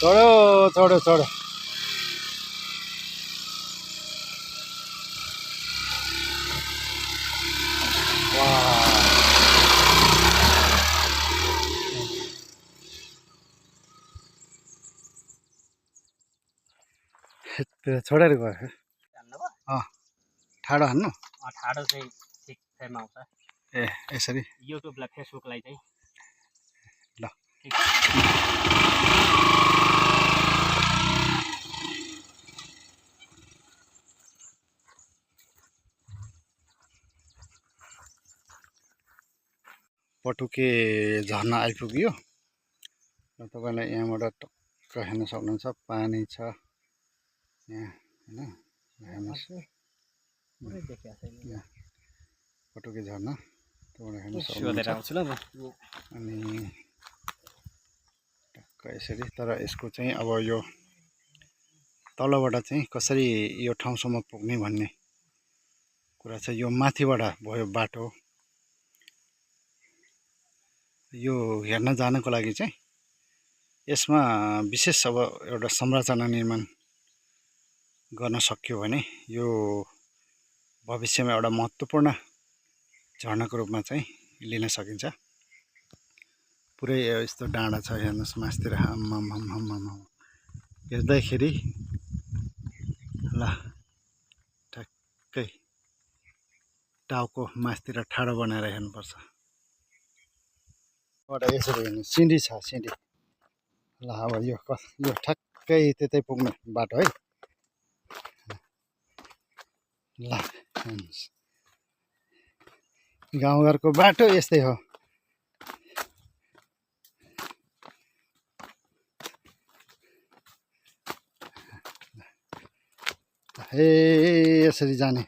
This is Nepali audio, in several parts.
चढ्यो चढ्यो चढ्यो छोडेर गयो ठाडो हान्नु ठाडो चाहिँ ठिक टाइममा आउँछ ए यसरी युट्युबलाई फेसबुकलाई चाहिँ ल पटुके झर्ना आइपुग्यो र तपाईँलाई यहाँबाट टक्क हेर्न सक्नुहुन्छ पानी छ यहाँ हैन हेर्नुहोस् यहाँ पटुके झर्ना तपाईँलाई हेर्न सक्नुहुन्छ अनि टक्क यसरी तर यसको चाहिँ अब यो तलबाट चाहिँ कसरी यो ठाउँसम्म पुग्ने भन्ने कुरा छ यो माथिबाट भयो बाटो यो हेर्न जानको लागि चाहिँ यसमा विशेष अब एउटा संरचना निर्माण गर्न सक्यो भने यो भविष्यमा एउटा महत्त्वपूर्ण झर्नाको रूपमा चाहिँ लिन सकिन्छ पुरै यस्तो डाँडा छ हेर्नुहोस् मास्तिर हेर्दाखेरि ल ठ्याक्कै टाउको मास्तिर ठाडो बनाएर हेर्नुपर्छ यसरी हेर्नु सिँढी छ सिँढी ल अब यो ठ्याक्कै त्यतै पुग्ने बाटो है ल हेर्नुहोस् गाउँघरको बाटो यस्तै हो हे यसरी जाने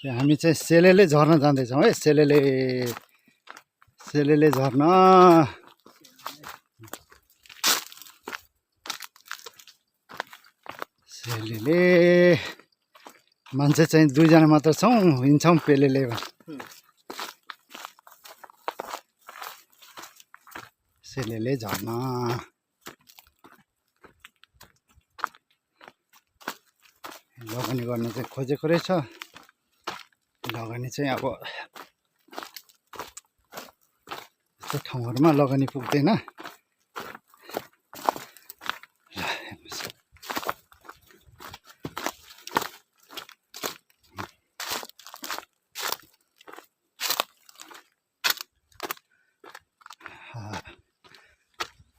हामी चाहिँ सेलेले झर्न जाँदैछौँ है सेलेले झर्न सेलेले मान्छे चाहिँ 2 जना मात्र छौँ हिँड्छौँ पेलेले सेलेले झर्न लगानी गर्न चाहिँ खोजेको रहेछ लगानी चाहिँ अब यस्तो ठाउँहरूमा लगानी पुग्दैन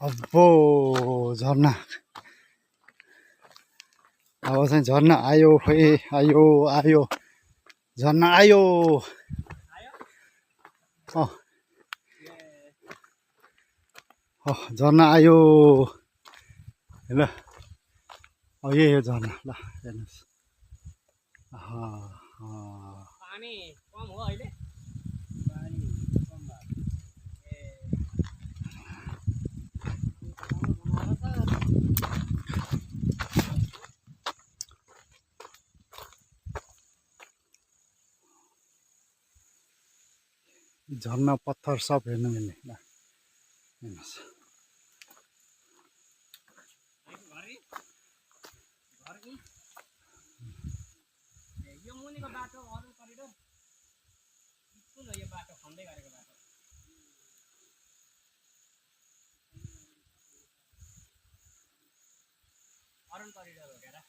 अब्बो झर्ना अब चाहिँ झर्ना आयो है आयो झर्ना आयो झर्ना आयो ल अब यही हो झर्ना ल हेर्नुहोस् पानी कम हो अहिले झर्ना पत्थर सब हेर्नु मिल्ने ल हेर्नुहोस् यो मुनिको बाटो अरुण करिडोर कुन हो यो बाटो खन्दै गरेको बाटो अरुण करिडोर हो क्या